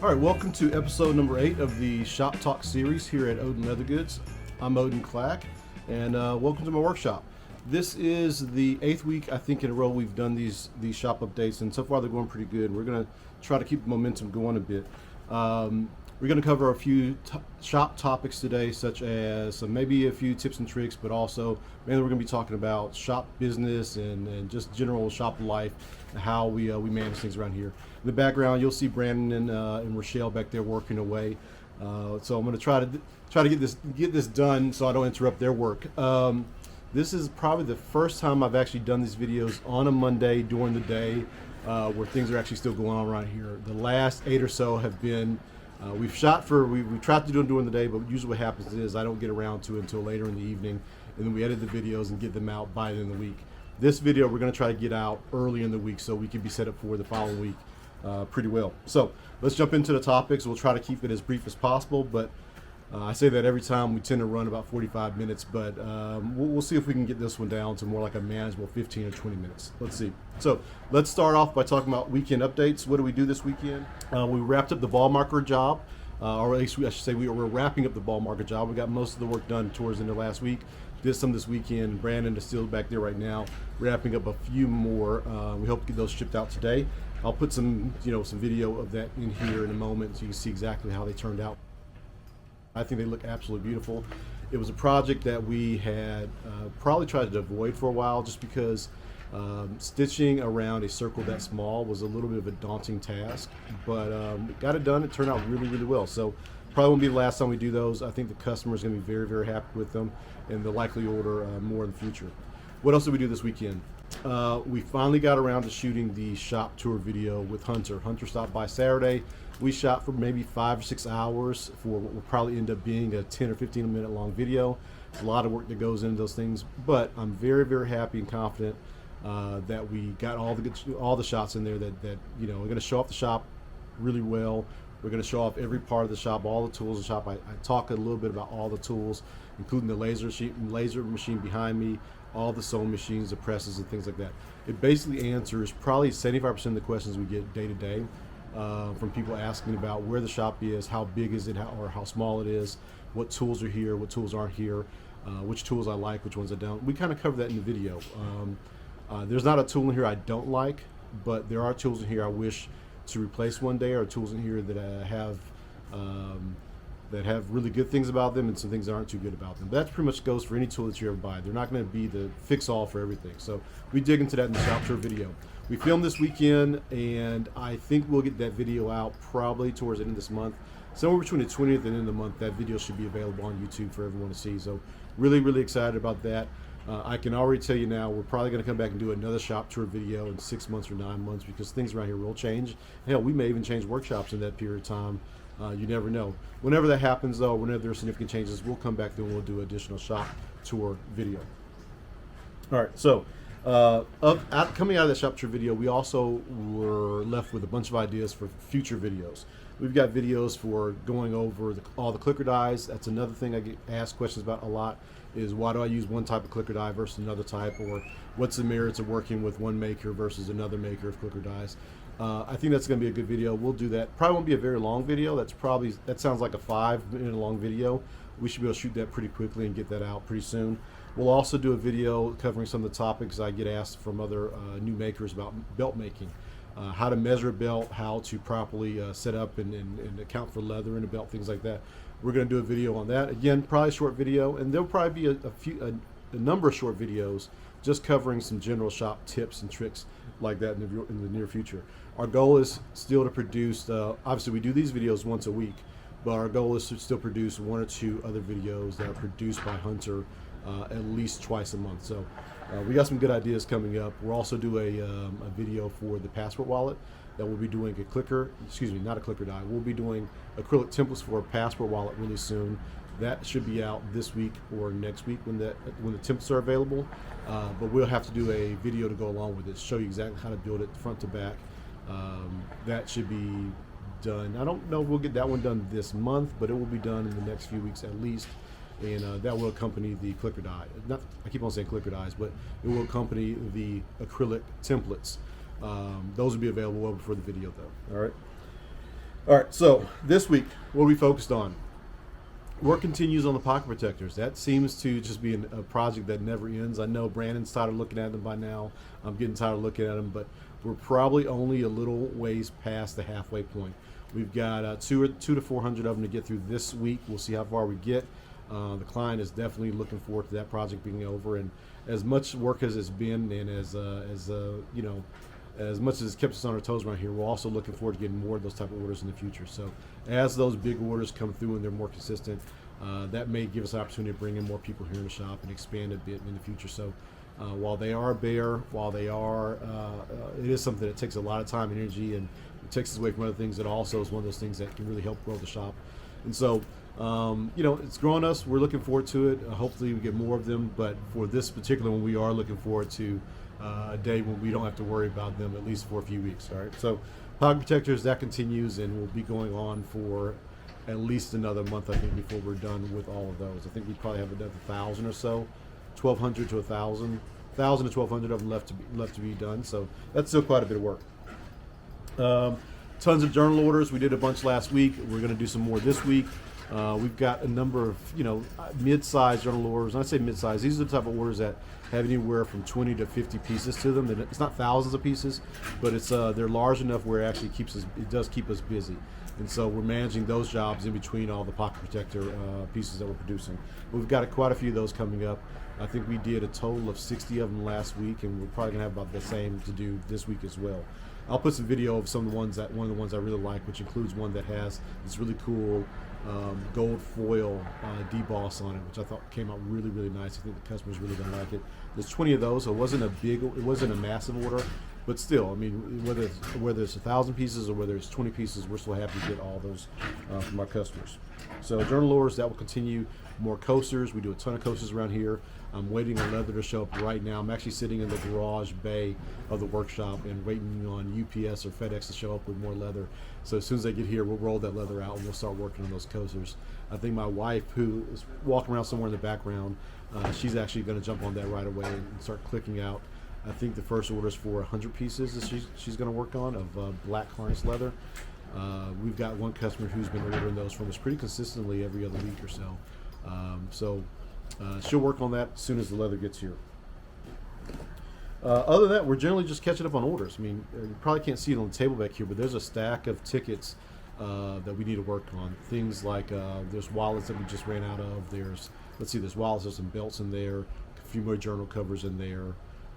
All right, welcome to episode number 8 of the Shop Talk series here at Odin Leather Goods. I'm Odin Clack, and welcome to my workshop. This is the 8th week, I think, in a row we've done these shop updates, and so far they're going pretty good. We're going to try to keep the momentum going a bit. We're going to cover a few shop topics today, such as maybe a few tips and tricks, but also mainly we're going to be talking about shop business and just general shop life, and how we manage things around here. In the background, you'll see Brandon and Rochelle back there working away. So I'm going to try to get this done so I don't interrupt their work. This is probably the first time I've actually done these videos on a Monday during the day, where things are actually still going on around here. The last 8 or so have been, we've tried to do them during the day, but usually what happens is I don't get around to it until later in the evening, and then we edit the videos and get them out by the end of the week. This video we're going to try to get out early in the week so we can be set up for the following week pretty well. So let's jump into the topics. We'll try to keep it as brief as possible, but I say that every time. We tend to run about 45 minutes, but we'll see if we can get this one down to more like a manageable 15 or 20 minutes. Let's see. So let's start off by talking about weekend updates. What do we do this weekend? We wrapped up the ball marker job, or at least I should say we're wrapping up the ball marker job. We got most of the work done towards the end of last week. Did some this weekend. Brandon is still back there right now, wrapping up a few more. We hope to get those shipped out today. I'll put some video of that in here in a moment so you can see exactly how they turned out. I think they look absolutely beautiful. It was a project that we had probably tried to avoid for a while, just because stitching around a circle that small was a little bit of a daunting task, but got it done. It turned out really, really well. So probably won't be the last time we do those. I think the customer is going to be very, very happy with them, and they'll likely order more in the future. What else did we do this weekend? We finally got around to shooting the shop tour video with Hunter. Hunter stopped by Saturday. We shot for maybe 5 or 6 hours for what will probably end up being a 10 or 15 minute long video. It's a lot of work that goes into those things, but I'm very, very happy and confident that we got all the shots in there that we're going to show off the shop really well. We're going to show off every part of the shop, all the tools in the shop. I talk a little bit about all the tools, including the laser machine behind me, all the sewing machines, the presses, and things like that. It basically answers probably 75% of the questions we get day to day from people asking about where the shop is, how big is it, or how small it is, what tools are here, what tools aren't here, which tools I like, which ones I don't. We kind of cover that in the video. There's not a tool in here I don't like, but there are tools in here I wish to replace one day, or tools in here that have really good things about them and some things that aren't too good about them. But that pretty much goes for any tool that you ever buy. They're not going to be the fix-all for everything. So we dig into that in the shop tour video. We filmed this weekend, and I think we'll get that video out probably towards the end of this month. Somewhere between the 20th and the end of the month, that video should be available on YouTube for everyone to see. So really, really excited about that. I can already tell you now, we're probably going to come back and do another shop tour video in 6 months or 9 months, because things around here will change. Hell, we may even change workshops in that period of time. You never know. Whenever that happens, though, whenever there are significant changes, we'll come back and we'll do additional shop tour video. All right, so coming out of that shop tour video, we also were left with a bunch of ideas for future videos. We've got videos for going over all the clicker dies. That's another thing I get asked questions about a lot, is why do I use one type of clicker die versus another type, or what's the merits of working with one maker versus another maker of clicker dies. I think that's going to be a good video. We'll do that. Probably won't be a very long video. That sounds like a 5-minute long video. We should be able to shoot that pretty quickly and get that out pretty soon. We'll also do a video covering some of the topics I get asked from other new makers about belt making. How to measure a belt, how to properly set up and account for leather in a belt, things like that. We're going to do a video on that. Again, probably a short video, and there'll probably be a number of short videos just covering some general shop tips and tricks like that in the near future. Our goal is still to produce, obviously we do these videos once a week, but our goal is to still produce 1 or 2 other videos that are produced by Hunter at least twice a month. So we got some good ideas coming up. We'll also do a video for the passport wallet that we'll be doing not a clicker die. We'll be doing acrylic templates for a passport wallet really soon. That should be out this week or next week when the templates are available. But we'll have to do a video to go along with it, show you exactly how to build it front to back. That should be done. I don't know if we'll get that one done this month, but it will be done in the next few weeks at least. And that will accompany the clicker die. I keep on saying clicker dies, but it will accompany the acrylic templates. Those will be available well before the video, though. All right. All right, so this week, what are we focused on? Work continues on the pocket protectors. That seems to just be a project that never ends. I know Brandon's tired of looking at them by now. I'm getting tired of looking at them, but we're probably only a little ways past the halfway point. We've got two to 400 of them to get through this week. We'll see how far we get. The client is definitely looking forward to that project being over, and as much work as it's been, and as much as it's kept us on our toes around here, we're also looking forward to getting more of those type of orders in the future. So as those big orders come through and they're more consistent, that may give us an opportunity to bring in more people here in the shop and expand a bit in the future. So while they are bare, it is something that takes a lot of time and energy, and it takes us away from other things. It also is one of those things that can really help grow the shop. And so, it's grown us. We're looking forward to it. Hopefully we get more of them, but for this particular one, we are looking forward to a day when we don't have to worry about them, at least for a few weeks. All right, so pocket protectors, that continues and will be going on for at least another month, I think, before we're done with all of those. I think we probably have another 1,000 or so, 1,200 to 1,000 to 1,200 of them left to be done. So that's still quite a bit of work. Tons of journal orders. We did a bunch last week. We're going to do some more this week. We've got a number of mid-size journal orders. When I say mid-size, these are the type of orders that have anywhere from 20 to 50 pieces to them. It's not thousands of pieces, but they're large enough where it actually does keep us busy. And so we're managing those jobs in between all the pocket protector pieces that we're producing. We've got quite a few of those coming up. I think we did a total of 60 of them last week, and we're probably going to have about the same to do this week as well. I'll put some video of one of the ones I really like, which includes one that has this really cool gold foil deboss on it, which I thought came out really, really nice. I think the customers really gonna like it. There's 20 of those, so it wasn't a massive order, but still, I mean, whether it's 1,000 pieces or whether it's 20 pieces, we're still happy to get all those from our customers. So journal orders, that will continue. More coasters. We do a ton of coasters around here. I'm waiting on leather to show up right now. I'm actually sitting in the garage bay of the workshop and waiting on UPS or FedEx to show up with more leather. So as soon as they get here, we'll roll that leather out and we'll start working on those coasters. I think my wife, who is walking around somewhere in the background, she's actually going to jump on that right away and start clicking out. I think the first order is for 100 pieces that she's going to work on of black harness leather. We've got one customer who's been ordering those from us pretty consistently every other week or so. She'll work on that as soon as the leather gets here. Other than that, we're generally just catching up on orders. I mean, you probably can't see it on the table back here, but there's a stack of tickets that we need to work on. Things like there's wallets that we just ran out of. There's wallets, there's some belts in there, a few more journal covers in there,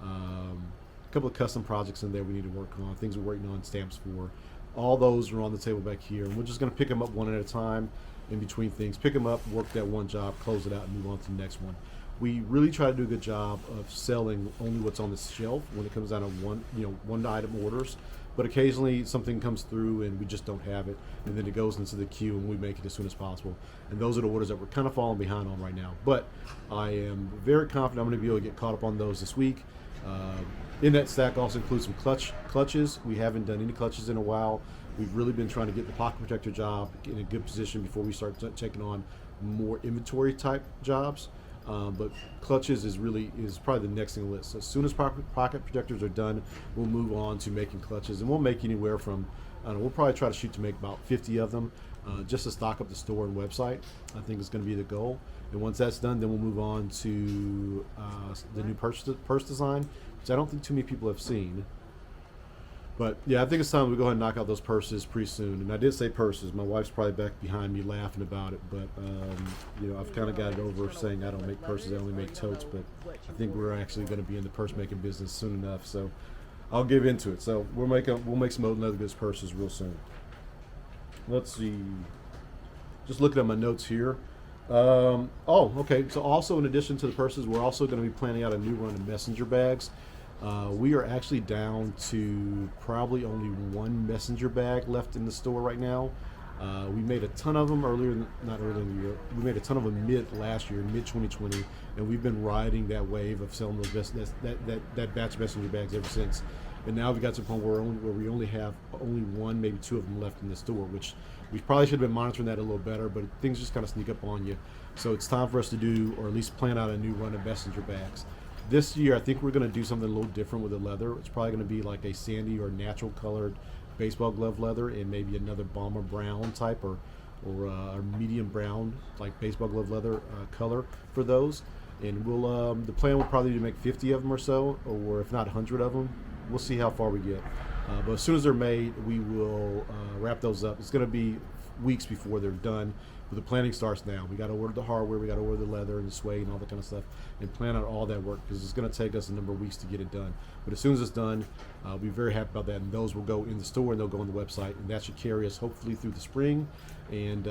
a couple of custom projects in there we need to work on, things we're working on stamps for. All those are on the table back here, and we're just going to pick them up one at a time in between things. Pick them up, work that one job, close it out, and move on to the next one. We really try to do a good job of selling only what's on the shelf when it comes down to one item orders. But occasionally something comes through and we just don't have it, and then it goes into the queue and we make it as soon as possible. And those are the orders that we're kind of falling behind on right now. But I am very confident I'm going to be able to get caught up on those this week. In that stack also includes some clutches. We haven't done any clutches in a while. We've really been trying to get the pocket protector job in a good position before we start taking on more inventory type jobs. But clutches is probably the next thing on the list. So as soon as pocket protectors are done, we'll move on to making clutches, and we'll make anywhere from, we'll probably try to shoot to make about 50 of them, just to stock up the store and website. I think is going to be the goal. And once that's done, then we'll move on to the new purse design, which I don't think too many people have seen. But yeah, I think it's time we go ahead and knock out those purses pretty soon. And I did say purses. My wife's probably back behind me laughing about it, but I've kind of got it over saying I don't make purses, I only make totes. But I think we're actually going to be in the purse making business soon enough, so I'll give into it. So we'll make some Odin Leather Goods purses real soon. Let's see. Just looking at my notes here. Okay. So also in addition to the purses, we're also going to be planning out a new run of messenger bags. We are actually down to probably only one messenger bag left in the store right now. We made a ton of them not earlier in the year. We made a ton of them mid 2020, and we've been riding that wave of selling those that batch of messenger bags ever since. And now we got to the point where we only have one, maybe two of them left in the store, which we probably should have been monitoring that a little better, but things just kind of sneak up on you. So it's time for us to do, or at least plan out a new run of messenger bags. This year, I think we're going to do something a little different with the leather. It's probably going to be like a sandy or natural colored baseball glove leather and maybe another bomber brown type or a medium brown like baseball glove leather color for those. And we'll the plan will probably be to make 50 of them or so, or if not 100 of them. We'll see how far we get. But as soon as they're made, we will wrap those up. It's going to be weeks before they're done. But the planning starts now. We got to order the hardware, we got to order the leather and the suede and all that kind of stuff, and plan out all that work because it's going to take us a number of weeks to get it done. But as soon as it's done, we'll be very happy about that. And those will go in the store and they'll go on the website, and that should carry us hopefully through the spring and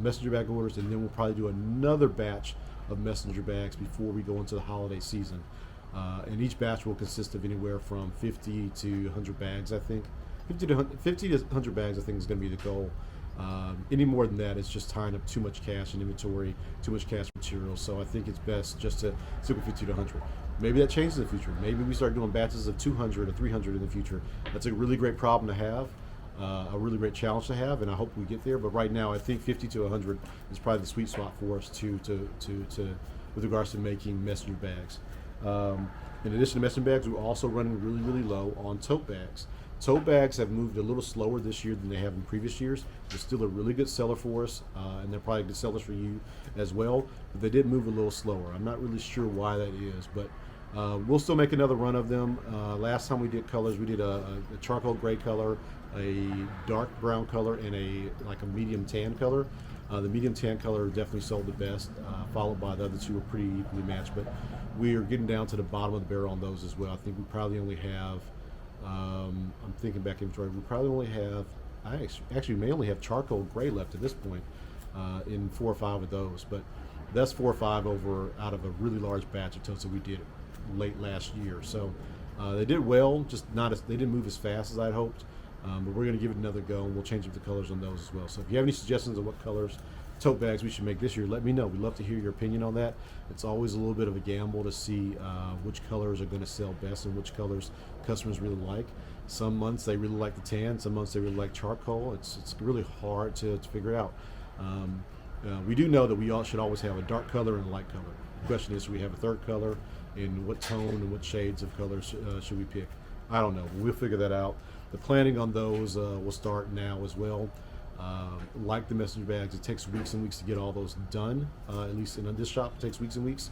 messenger bag orders, and then we'll probably do another batch of messenger bags before we go into the holiday season. And each batch will consist of anywhere from 50 to 100 bags, I think. 50 to 100 bags, I think, is going to be the goal. Any more than that, it's just tying up too much cash in inventory, too much cash materials. So I think it's best just to stick with 50 to 100. Maybe that changes in the future. Maybe we start doing batches of 200 or 300 in the future. That's a really great problem to have, a really great challenge to have, and I hope we get there. But right now, I think 50 to 100 is probably the sweet spot for us to with regards to making messenger bags. In addition to messenger bags, we're also running really, really low on tote bags. Tote bags have moved a little slower this year than they have in previous years. They're still a really good seller for us, and they're probably good sellers for you as well. But they did move a little slower. I'm not really sure why that is, but we'll still make another run of them. Last time we did colors, we did a charcoal gray color, a dark brown color, and a medium tan color. The medium tan color definitely sold the best, followed by the other two were pretty equally matched. But we are getting down to the bottom of the barrel on those as well. I think we probably only have, I'm thinking back inventory, we probably only have, I actually may only have charcoal gray left at this point in 4 or 5 of those. But that's 4 or 5 out of a really large batch of totes that we did late last year. So they did well, just they didn't move as fast as I'd hoped. But we're going to give it another go, and we'll change up the colors on those as well. So if you have any suggestions of what colors tote bags we should make this year, let me know. We'd love to hear your opinion on that. It's always a little bit of a gamble to see which colors are going to sell best and which colors customers really like. Some months they really like the tan, some months they really like charcoal. It's really hard to figure out. We do know that we all should always have a dark color and a light color. The question is, should we have a third color, and what tone and what shades of colors should we pick? I don't know, but we'll figure that out. The planning on those will start now as well. Like the messenger bags, it takes weeks and weeks to get all those done. At least in this shop, it takes weeks and weeks.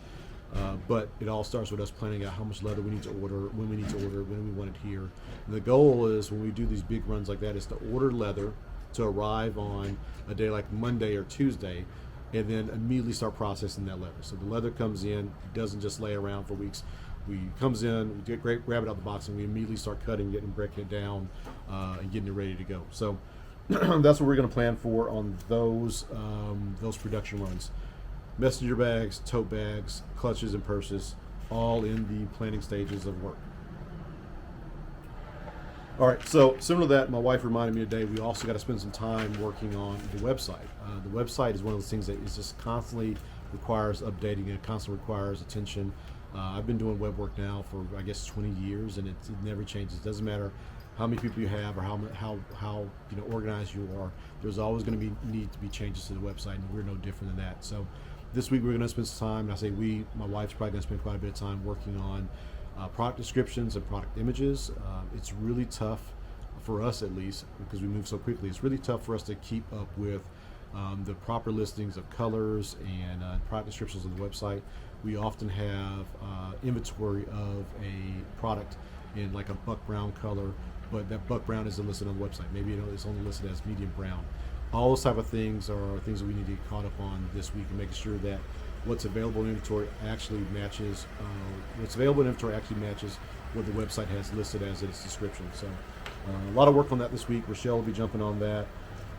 But it all starts with us planning out how much leather we need to order, when we need to order, when we want it here. And the goal is, when we do these big runs like that, is to order leather to arrive on a day like Monday or Tuesday, and then immediately start processing that leather. So the leather comes in, doesn't just lay around for weeks. We comes in, we grab it out the box, and we immediately start cutting it and breaking it down and getting it ready to go. So that's what we're going to plan for on those production runs. Messenger bags, tote bags, clutches, and purses, all in the planning stages of work. All right, so similar to that, my wife reminded me today, we also got to spend some time working on the website. The website is one of those things that is just constantly requires updating and constantly requires attention. I've been doing web work now for, I guess, 20 years, and it never changes. It doesn't matter how many people you have or how organized you are. There's always going to need to be changes to the website, and we're no different than that. So this week we're going to spend some time, and I say we, my wife's probably going to spend quite a bit of time working on product descriptions and product images. It's really tough for us, at least, because we move so quickly. It's really tough for us to keep up with the proper listings of colors and product descriptions on the website. We often have inventory of a product in like a buck brown color, but that buck brown isn't listed on the website. Maybe it's only listed as medium brown. All those type of things are things that we need to get caught up on this week, and making sure that what's available in inventory actually matches what the website has listed as its description. So a lot of work on that this week. Rochelle will be jumping on that.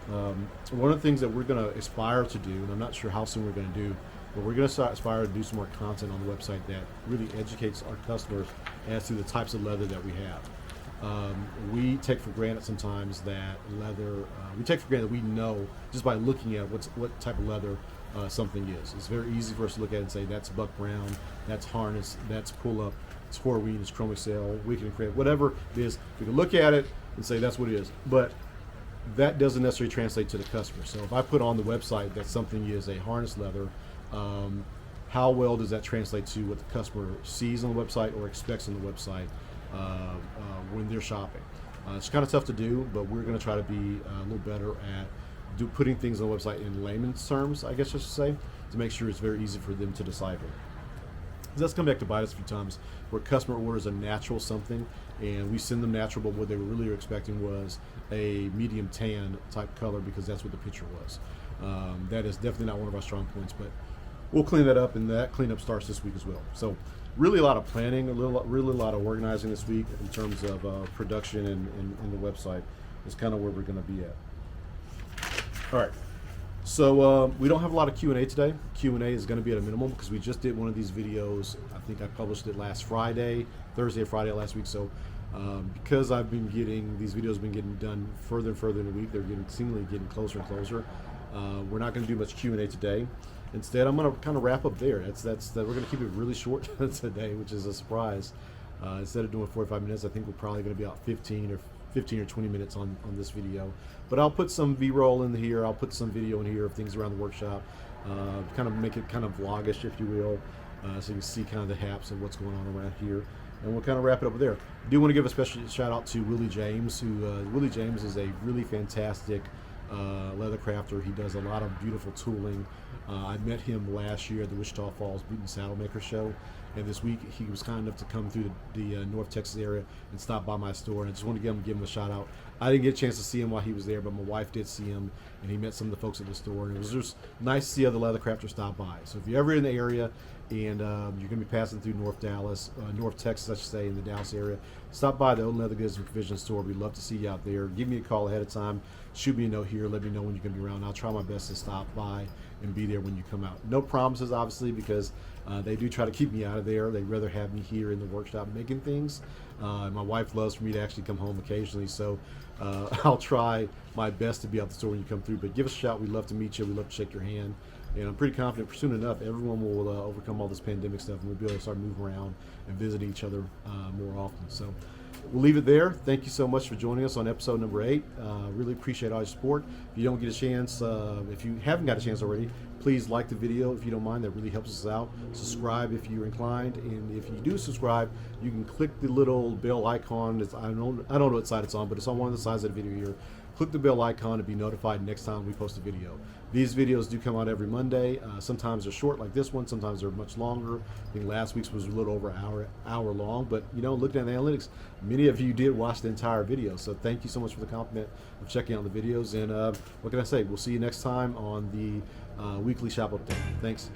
One of the things that we're going to aspire to do, and I'm not sure how soon we're going to do, but we're going to aspire to do some more content on the website that really educates our customers as to the types of leather that we have. We take for granted sometimes that leather, we take for granted that we know just by looking at what type of leather something is. It's very easy for us to look at it and say that's buck brown, that's harness, that's pull up, it's Horween, it's chromic cell, wicked and crepe, whatever it is. We can look at it and say that's what it is. But that doesn't necessarily translate to the customer. So if I put on the website that something is a harness leather, how well does that translate to what the customer sees on the website or expects on the website? when they're shopping. It's kind of tough to do, but we're going to try to be a little better at putting things on the website in layman's terms, I guess I should say, to make sure it's very easy for them to decipher. That's come back to bite us a few times, where customer orders a natural something, and we send them natural, but what they were really expecting was a medium tan type color, because that's what the picture was. That is definitely not one of our strong points, but we'll clean that up, and that cleanup starts this week as well. So really a lot of planning, really a lot of organizing this week in terms of production and the website is kind of where we're going to be at. All right. So we don't have a lot of Q&A today. Q&A is going to be at a minimum because we just did one of these videos. I think I published it last Friday, Thursday or Friday last week. So because I've been getting, these videos have been getting done further and further in the week, they're seemingly getting closer and closer. We're not going to do much Q&A today. Instead, I'm going to kind of wrap up there. We're going to keep it really short today, which is a surprise. Instead of doing 45 minutes, I think we're probably going to be about 15 or 20 minutes on this video. But I'll put some B-roll in here. I'll put some video in here of things around the workshop. Kind of make it kind of vlogish, if you will, so you can see kind of the haps of what's going on around here. And we'll kind of wrap it up there. I do want to give a special shout out to Willie James, Willie James is a really fantastic leather crafter. He does a lot of beautiful tooling. I met him last year at the Wichita Falls Boot and Saddle Maker Show, and this week he was kind enough to come through the North Texas area and stop by my store. And I just want to give him a shout out. I didn't get a chance to see him while he was there, but my wife did see him, and he met some of the folks at the store, and it was just nice to see other leather crafters stop by. So if you're ever in the area and you're going to be passing through North Texas, I should say, in the Dallas area, stop by the Odin Leather Goods and Provision Store. We'd love to see you out there. Give me a call ahead of time. Shoot me a note here. Let me know when you're going to be around. I'll try my best to stop by and be there when you come out. No promises, obviously, because they do try to keep me out of there. They'd rather have me here in the workshop making things. My wife loves for me to actually come home occasionally, so I'll try my best to be out the store when you come through. But give us a shout. We'd love to meet you. We'd love to shake your hand. And I'm pretty confident soon enough everyone will overcome all this pandemic stuff, and we'll be able to start moving around and visit each other more often. So we'll leave it there. Thank you so much for joining us on episode number 8. Really appreciate all your support. If you don't get a chance, if you haven't got a chance already, please like the video if you don't mind. That really helps us out. Subscribe if you're inclined, and if you do subscribe, you can click the little bell icon. I don't know what side it's on, but it's on one of the sides of the video here. Click the bell icon to be notified next time we post a video. These videos do come out every Monday. Sometimes they're short like this one. Sometimes they're much longer. I think last week's was a little over an hour long. But, looking at the analytics, many of you did watch the entire video. So thank you so much for the compliment of checking out the videos. And what can I say? We'll see you next time on the weekly shop update. Thanks.